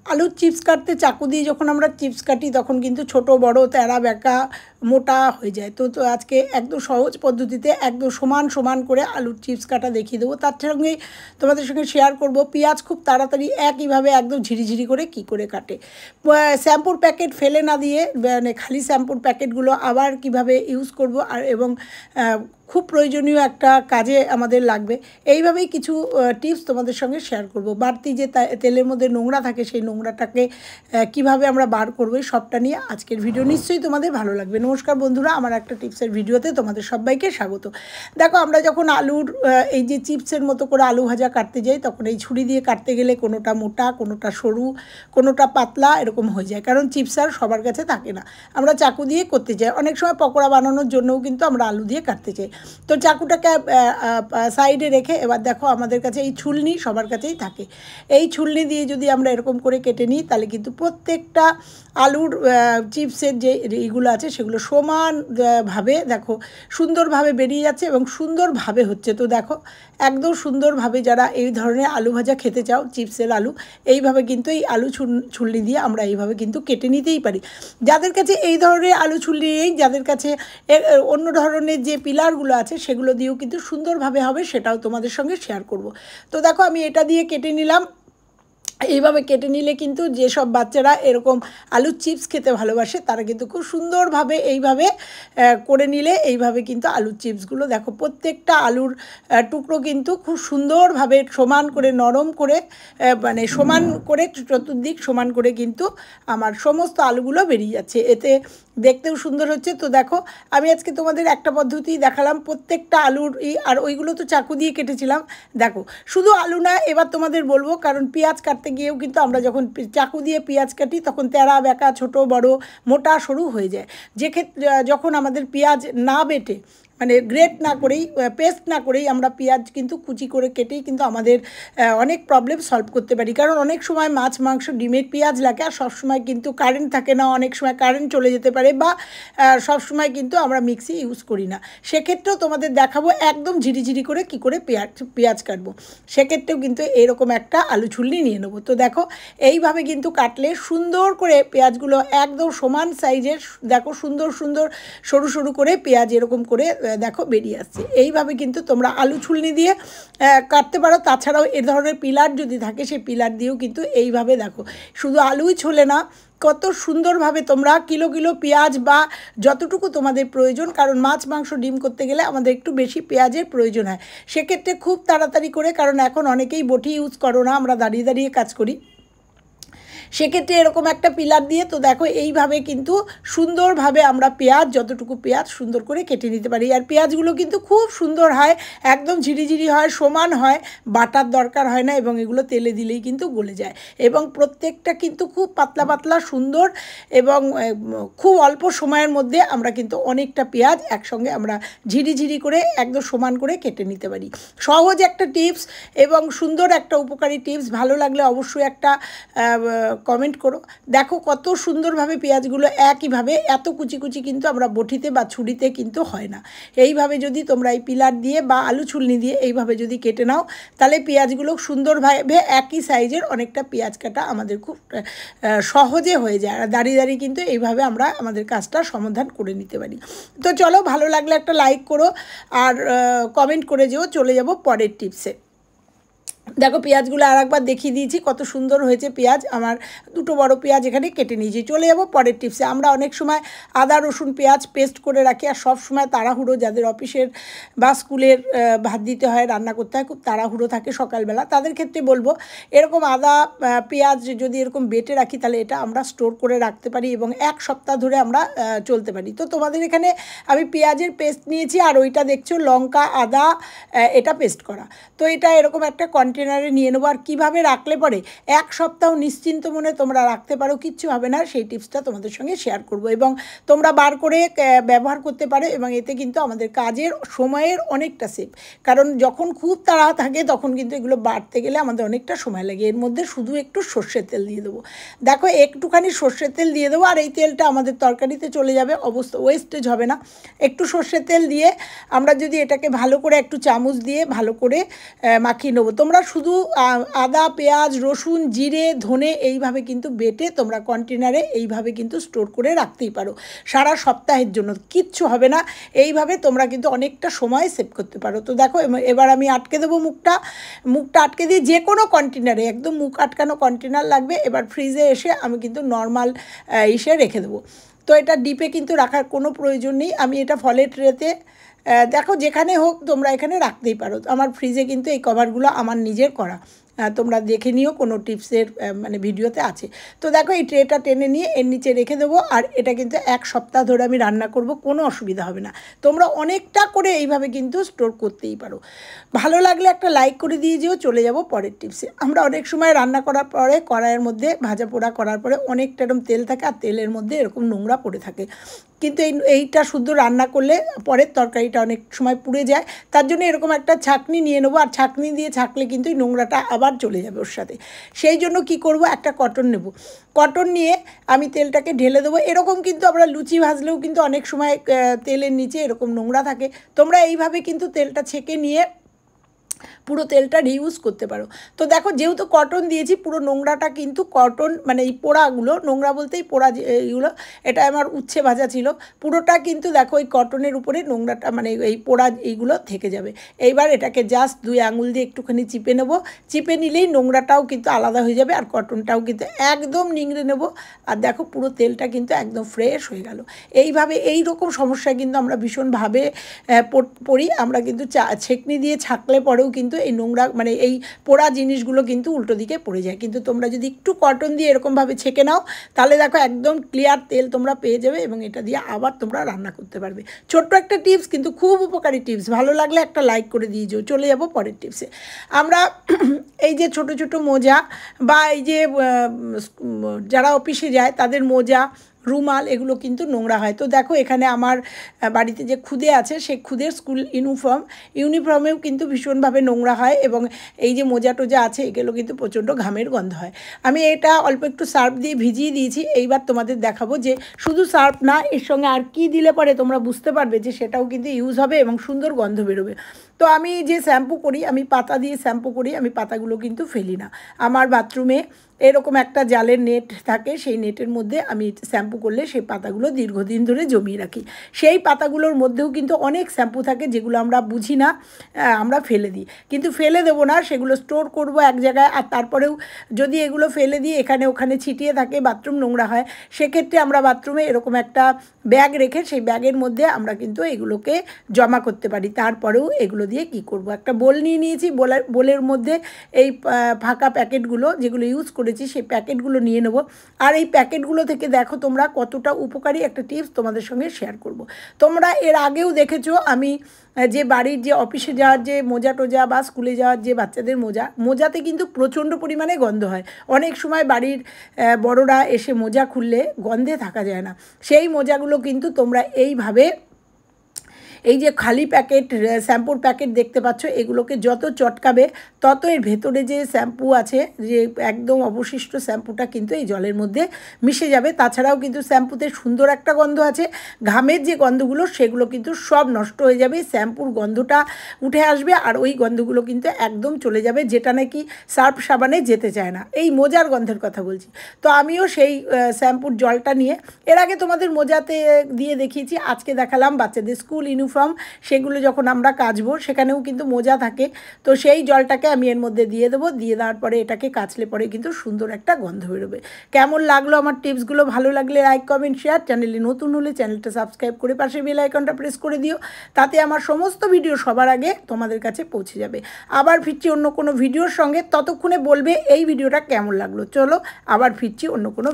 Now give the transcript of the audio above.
আলুর চিপস কাটতে চাকু দিয়ে যখন আমরা চিপস কাটি তখন কিন্তু ছোট বড় তেরা বেঁকা মোটা হয়ে যায়। তো আজকে একদম সহজ পদ্ধতিতে একদম সমান সমান করে আলুর চিপস কাটা দেখিয়ে দেবো। তার সঙ্গেই তোমাদের সঙ্গে শেয়ার করব পেঁয়াজ খুব তাড়াতাড়ি একইভাবে একদম ঝিরিঝিরি করে কি করে কাটে। শ্যাম্পুর প্যাকেট ফেলে না দিয়ে মানে খালি শ্যাম্পুর প্যাকেটগুলো আবার কিভাবে ইউজ করব আর এবং খুব প্রয়োজনীয় একটা কাজে আমাদের লাগবে। এইভাবেই কিছু টিপস তোমাদের সঙ্গে শেয়ার করব। বাড়তি যে তেলের মধ্যে নোংরা থাকে সেই নোংরাটাকে কিভাবে আমরা বার করবো সবটা নিয়ে আজকের ভিডিও, নিশ্চয়ই তোমাদের ভালো লাগবে। নমস্কার বন্ধুরা, আমার একটা টিপসের ভিডিওতে তোমাদের সবাইকে স্বাগত। দেখো, আমরা যখন আলুর এই যে চিপসের মতো করে আলু ভাজা কাটতে যাই তখন এই ছুরি দিয়ে কাটতে গেলে কোনোটা মোটা, কোনোটা সরু, কোনোটা পাতলা এরকম হয়ে যায়, কারণ চিপস আর সবার কাছে থাকে না। আমরা চাকু দিয়ে করতে চাই, অনেক সময় পকোড়া বানানোর জন্যও কিন্তু আমরা আলু দিয়ে কাটতে চাই। তো চাকুটাকে সাইডে রেখে এবার দেখো, আমাদের কাছে এই ছুলনি সবার কাছেই থাকে। এই ছুলনি দিয়ে যদি আমরা এরকম করে কেটে নিই তাহলে কিন্তু প্রত্যেকটা আলুর চিপসের যে এইগুলো আছে সেগুলো সমানভাবে দেখো সুন্দরভাবে বেরিয়ে যাচ্ছে এবং সুন্দরভাবে হচ্ছে। তো দেখো, একদম সুন্দরভাবে যারা এই ধরনের আলু ভাজা খেতে চাও, চিপসের আলু, এইভাবে কিন্তু এই আলু ছুলনি দিয়ে আমরা এইভাবে কিন্তু কেটে নিতেই পারি। যাদের কাছে এই ধরনের আলু ছুলনি নেই, যাদের কাছে অন্য ধরনের যে পিলারগুলো আছে সেগুলো দিয়েও কিন্তু সুন্দরভাবে হবে, সেটাও তোমাদের সঙ্গে শেয়ার করব। তো দেখো, আমি এটা দিয়ে কেটে নিলাম। এইভাবে কেটে নিলে কিন্তু যেসব বাচ্চারা এরকম আলুর চিপস খেতে ভালোবাসে তারা কিন্তু খুব সুন্দরভাবে এইভাবে করে নিলে এইভাবে কিন্তু আলুর চিপসগুলো দেখো প্রত্যেকটা আলুর টুকরো কিন্তু খুব সুন্দরভাবে সমান করে নরম করে মানে সমান করে চতুর্দিক সমান করে কিন্তু আমার সমস্ত আলুগুলো বেরিয়ে যাচ্ছে, এতে দেখতেও সুন্দর হচ্ছে। তো দেখো, আমি আজকে তোমাদের একটা পদ্ধতি দেখালাম প্রত্যেকটা আলুর আর ওইগুলো তো চাকু দিয়ে কেটেছিলাম। দেখো, শুধু আলু না, এবার তোমাদের বলবো, কারণ পেঁয়াজ কাটতে গিয়েও কিন্তু আমরা যখন চাকু দিয়ে পেঁয়াজ কাটি তখন তেরা বেঁকা, ছোট বড়, মোটা সরু হয়ে যায়। যেক্ষেত্রে যখন আমাদের পেঁয়াজ না বেটে মানে গ্রেট না করেই, পেস্ট না করেই আমরা পেঁয়াজ কিন্তু কুচি করে কেটেই কিন্তু আমাদের অনেক প্রবলেম সলভ করতে পারি। কারণ অনেক সময় মাছ, মাংস, ডিমের পেঁয়াজ লাগে, আর সবসময় কিন্তু কারেন্ট থাকে না, অনেক সময় কারেন্ট চলে যেতে পারে, বা সবসময় কিন্তু আমরা মিক্সি ইউজ করি না। সেক্ষেত্রেও তোমাদের দেখাবো একদম ঝিরিঝিরি করে কি করে পেঁয়াজ কাটবো। সেক্ষেত্রেও কিন্তু এরকম একটা আলু ছুলনি নিয়ে নেবো। তো দেখো, এইভাবে কিন্তু কাটলে সুন্দর করে পেঁয়াজগুলো একদম সমান সাইজের, দেখো সুন্দর সুন্দর সরু সরু করে পেঁয়াজ এরকম করে দেখো বেরিয়ে আসছে। এইভাবে কিন্তু তোমরা আলু ছুলনি দিয়ে কাটতে পারো। তাছাড়াও এ ধরনের পিলার যদি থাকে সেই পিলার দিয়েও কিন্তু এইভাবে দেখো শুধু আলুই ছোলে না, কত সুন্দরভাবে তোমরা কিলো কিলো পেঁয়াজ বা যতটুকু তোমাদের প্রয়োজন, কারণ মাছ, মাংস, ডিম করতে গেলে আমাদের একটু বেশি পেঁয়াজের প্রয়োজন হয়। সেক্ষেত্রে খুব তাড়াতাড়ি করে, কারণ এখন অনেকেই বটি ইউজ করো না, আমরা দাঁড়িয়ে দাঁড়িয়ে কাজ করি, সেক্ষেত্রে এরকম একটা পিলার দিয়ে তো দেখো এইভাবে কিন্তু সুন্দরভাবে আমরা পেঁয়াজ, যতটুকু পেঁয়াজ সুন্দর করে কেটে নিতে পারি। আর পেঁয়াজগুলো কিন্তু খুব সুন্দর হয়, একদম ঝিরিঝিরি হয়, সমান হয়, বাটার দরকার হয় না, এবং এগুলো তেলে দিলেই কিন্তু গলে যায়। এবং প্রত্যেকটা কিন্তু খুব পাতলা পাতলা সুন্দর, এবং খুব অল্প সময়ের মধ্যে আমরা কিন্তু অনেকটা পেঁয়াজ একসঙ্গে আমরা ঝিরিঝিরি করে একদম সমান করে কেটে নিতে পারি। সহজ একটা টিপস এবং সুন্দর একটা উপকারী টিপস। ভালো লাগলে অবশ্যই একটা কমেন্ট করো। দেখো কত সুন্দরভাবে পেঁয়াজগুলো একইভাবে এত কুচি কুচি কিন্তু আমরা বটিতে বা ছুরিতে কিন্তু হয় না। এইভাবে যদি তোমরা এই পিলার দিয়ে বা আলু ছুলনি দিয়ে এইভাবে যদি কেটে নাও তাহলে পেঁয়াজগুলো সুন্দরভাবে একই সাইজের অনেকটা পেঁয়াজ কাটা আমাদের খুব সহজে হয়ে যায়। আর দাঁড়িয়ে দাঁড়িয়ে কিন্তু এইভাবে আমরা আমাদের কাজটা সমাধান করে নিতে পারি। তো চলো, ভালো লাগলে একটা লাইক করো আর কমেন্ট করে যেও। চলে যাব পরের টিপসে। দেখো, পেঁয়াজগুলো আর একবার দেখিয়ে দিয়েছি কত সুন্দর হয়েছে পেঁয়াজ। আমার দুটো বড় পেঁয়াজ এখানে কেটে নিয়েছি। চলে যাব পরের টিপসে। আমরা অনেক সময় আদা, রসুন, পেঁয়াজ পেস্ট করে রাখি, আর সব সময় তাড়াহুড়ো, যাদের অফিসের বা স্কুলের ভাত দিতে হয়, রান্না করতে হয়, খুব তাড়াহুড়ো থাকে সকালবেলা, তাদের ক্ষেত্রে বলবো এরকম আদা, পেঁয়াজ যদি এরকম বেটে রাখি তাহলে এটা আমরা স্টোর করে রাখতে পারি এবং এক সপ্তাহ ধরে আমরা চলতে পারি। তো তোমাদের এখানে আমি পেঁয়াজের পেস্ট নিয়েছি, আর ওইটা দেখছো লঙ্কা, আদা, এটা পেস্ট করা। তো এটা এরকম একটা কন্টেনারে নিয়ে নেবো। আর কীভাবে রাখলে পরে এক সপ্তাহ নিশ্চিন্ত মনে তোমরা রাখতে পারো, কিচ্ছু হবে না, সেই টিপসটা তোমাদের সঙ্গে শেয়ার করব এবং তোমরা বার করে ব্যবহার করতে পারো। এবং এতে কিন্তু আমাদের কাজের সময়ের অনেকটা সেভ, কারণ যখন খুব তাড়া থাকে তখন কিন্তু এগুলো বাড়তে গেলে আমাদের অনেকটা সময় লাগে। এর মধ্যে শুধু একটু সর্ষের তেল দিয়ে দেবো। দেখো, একটুখানি সর্ষের তেল দিয়ে দেবো, আর এই তেলটা আমাদের তরকারিতে চলে যাবে, ওয়েস্টেজ হবে না। একটু সর্ষের তেল দিয়ে আমরা যদি এটাকে ভালো করে একটু চামচ দিয়ে ভালো করে মাখিয়ে নেবো। তোমরা শুধু আদা, পেঁয়াজ, রসুন, জিরে, ধনে এইভাবে কিন্তু বেটে তোমরা কন্টেনারে এইভাবে কিন্তু স্টোর করে রাখতেই পারো সারা সপ্তাহের জন্য, কিচ্ছু হবে না। এইভাবে তোমরা কিন্তু অনেকটা সময় সেভ করতে পারো। তো দেখো এবার আমি আটকে দেবো মুখটা আটকে দিয়ে যে কোনো কন্টেনারে, একদম মুখ আটকানো কন্টেনার লাগবে। এবার ফ্রিজে এসে আমি কিন্তু নর্মাল ইসে রেখে দেবো। তো এটা ডিপে কিন্তু রাখার কোনো প্রয়োজন নেই। আমি এটা ফলের ট্রেতে দেখো যেখানে হোক তোমরা এখানে রাখতেই পারো। আমার ফ্রিজে কিন্তু এই কভারগুলো আমার নিজের করা, তোমরা দেখে নিও, কোনো টিপসের মানে ভিডিওতে আছে। তো দেখো এই ট্রেটা টেনে নিয়ে এর নিচে রেখে দেবো। আর এটা কিন্তু 1 সপ্তাহ ধরে আমি রান্না করব, কোনো অসুবিধা হবে না। তোমরা অনেকটা করে এইভাবে কিন্তু স্টোর করতেই পারো। ভালো লাগলে একটা লাইক করে দিয়ে যেও। চলে যাব পরের টিপসে। আমরা অনেক সময় রান্না করার পরে কড়াইয়ের মধ্যে ভাজা পোড়া করার পরে অনেকটা এরকম তেল থাকে, আর তেলের মধ্যে এরকম নোংরা পড়ে থাকে। কিন্তু এইটা শুদ্ধ রান্না করলে পরের তরকারিটা অনেক সময় পুড়ে যায়। তার জন্য এরকম একটা ছাঁকনি নিয়ে নেবো, আর ছাঁকনি দিয়ে ছাঁকলে কিন্তু এই নোংরাটা আবার চলে যাবে ওর সাথে। সেই জন্য কি করব, একটা কটন নেব। কটন নিয়ে আমি তেলটাকে ঢেলে দেবো। এরকম কিন্তু আমরা লুচি ভাজলেও কিন্তু অনেক সময় তেলের নিচে এরকম নোংরা থাকে। তোমরা এইভাবে কিন্তু তেলটা ছেঁকে নিয়ে পুরো তেলটা রিউজ করতে পারো। তো দেখো যেহেতু কটন দিয়েছি, পুরো নোংরাটা কিন্তু কটন মানে এই পোড়াগুলো, নোংরা বলতে এই পোড়া এইগুলো, এটা আমার উচ্ছে ভাজা ছিল, পুরোটা কিন্তু দেখো এই কটনের উপরে নোংরাটা মানে এই পোড়া এইগুলো থেকে যাবে। এইবার এটাকে জাস্ট 2 আঙুল দিয়ে একটুখানি চিপে নেব। চিপে নিলেই নোংরাটাও কিন্তু আলাদা হয়ে যাবে, আর কটনটাও কিন্তু একদম নিংড়ে নেব। আর দেখো পুরো তেলটা কিন্তু একদম ফ্রেশ হয়ে গেল। এইভাবে এই রকম সমস্যায় কিন্তু আমরা ভীষণভাবে পড়ি। আমরা কিন্তু ছেঁকনি দিয়ে ছাঁকলে পরেও কিন্তু এই নোংরা মানে এই পোড়া জিনিসগুলো কিন্তু উল্টো দিকে পড়ে যায়। কিন্তু তোমরা যদি একটু কটন দিয়ে এরকমভাবে ছেঁকে নাও, তাহলে দেখো একদম ক্লিয়ার তেল তোমরা পেয়ে যাবে, এবং এটা দিয়ে আবার তোমরা রান্না করতে পারবে। ছোট্ট একটা টিপস, কিন্তু খুব উপকারী টিপস। ভালো লাগলে একটা লাইক করে দিয়ে যাও। চলে যাব পরের টিপসে। আমরা এই যে ছোট ছোট মোজা বা এই যে যারা অফিসে যায় তাদের মোজা, রুমাল, এগুলো কিন্তু নোংরা হয়। তো দেখো এখানে আমার বাড়িতে যে খুদে আছে, সেই খুদের স্কুল ইউনিফর্মেও কিন্তু ভীষণভাবে নোংরা হয়, এবং এই যে মোজা টোজা আছে এগুলো কিন্তু প্রচণ্ড ঘামের গন্ধ হয়। আমি এটা অল্প একটু সার্ফ দিয়ে ভিজিয়ে দিয়েছি। এইবার তোমাদের দেখাবো যে শুধু সার্ফ না, এর সঙ্গে আর কি দিলে পরে তোমরা বুঝতে পারবে যে সেটাও কিন্তু ইউজ হবে এবং সুন্দর গন্ধ বেরোবে। তো আমি যে শ্যাম্পু করি, আমি পাতা দিয়ে শ্যাম্পু করি। আমি পাতাগুলো কিন্তু ফেলি না। আমার বাথরুমে এরকম একটা জালের নেট থাকে, সেই নেটের মধ্যে আমি শ্যাম্পু করলে সেই পাতাগুলো দীর্ঘদিন ধরে জমিয়ে রাখি। সেই পাতাগুলোর মধ্যেও কিন্তু অনেক শ্যাম্পু থাকে যেগুলো আমরা বুঝি না, আমরা ফেলে দিই। কিন্তু ফেলে দেবো না, সেগুলো স্টোর করব এক জায়গায়। আর তারপরেও যদি এগুলো ফেলে দিই এখানে ওখানে ছিটিয়ে থাকে, বাথরুম নোংরা হয়, সেক্ষেত্রে আমরা বাথরুমে এরকম একটা ব্যাগ রেখে সেই ব্যাগের মধ্যে আমরা কিন্তু এগুলোকে জমা করতে পারি। তারপরেও এগুলো দিয়ে কি করব, একটা বোল নিয়ে নিয়েছি। বোলের মধ্যে এই ফাঁকা প্যাকেটগুলো যেগুলো ইউজ করেছি সেই প্যাকেটগুলো নিয়ে নেব। আর এই প্যাকেটগুলো থেকে দেখো তোমরা কতটা উপকারী একটা টিপস তোমাদের সঙ্গে শেয়ার করব। তোমরা এর আগেও দেখেছো আমি যে বাড়ির যে অফিসে যাওয়ার যে মোজা টোজা বা স্কুলে যাওয়ার যে বাচ্চাদের মোজাতে কিন্তু প্রচণ্ড পরিমাণে গন্ধ হয়। অনেক সময় বাড়ির বড়রা এসে মোজা খুললে গন্ধে থাকা যায় না। সেই মোজাগুলো কিন্তু তোমরা এইভাবে এই যে খালি প্যাকেট শ্যাম্পুর প্যাকেট দেখতে পাচ্ছ, এগুলোকে যত চটকাবে তত এর ভেতরে যে শ্যাম্পু আছে, যে একদম অবশিষ্ট শ্যাম্পুটা কিন্তু এই জলের মধ্যে মিশে যাবে। তাছাড়াও কিন্তু শ্যাম্পুতে সুন্দর একটা গন্ধ আছে। ঘামের যে গন্ধগুলো সেগুলো কিন্তু সব নষ্ট হয়ে যাবে, শ্যাম্পুর গন্ধটা উঠে আসবে, আর ওই গন্ধগুলো কিন্তু একদম চলে যাবে, যেটা নাকি সার্ফ সাবানে যেতে চায় না। এই মোজার গন্ধের কথা বলছি। তো আমিও সেই শ্যাম্পুর জলটা নিয়ে, এর আগে তোমাদের মোজাতে দিয়ে দেখিয়েছি, আজকে দেখালাম বাচ্চাদের স্কুল ইউনিফর্ম, সেগুলো যখন আমরা কাচবো সেখানেও কিন্তু মোজা থাকে। তো সেই জলটাকে আমি এর মধ্যে দিয়ে দেবো। দিয়ে দেওয়ার পরে এটাকে কাচলে পরে কিন্তু সুন্দর একটা গন্ধ বেরোবে। কেমন লাগলো আমার টিপসগুলো? ভালো লাগলে লাইক, কমেন্ট, শেয়ার। চ্যানেলে নতুন হলে চ্যানেলটা সাবস্ক্রাইব করে পাশে বেল আইকনটা প্রেস করে দিও, তাতে আমার সমস্ত ভিডিও সবার আগে তোমাদের কাছে পৌঁছে যাবে। আবার ফিরছি অন্য কোনো ভিডিওর সঙ্গে, ততক্ষণে বলবে এই ভিডিওটা কেমন লাগলো। চলো আবার ফিরছি অন্য কোনো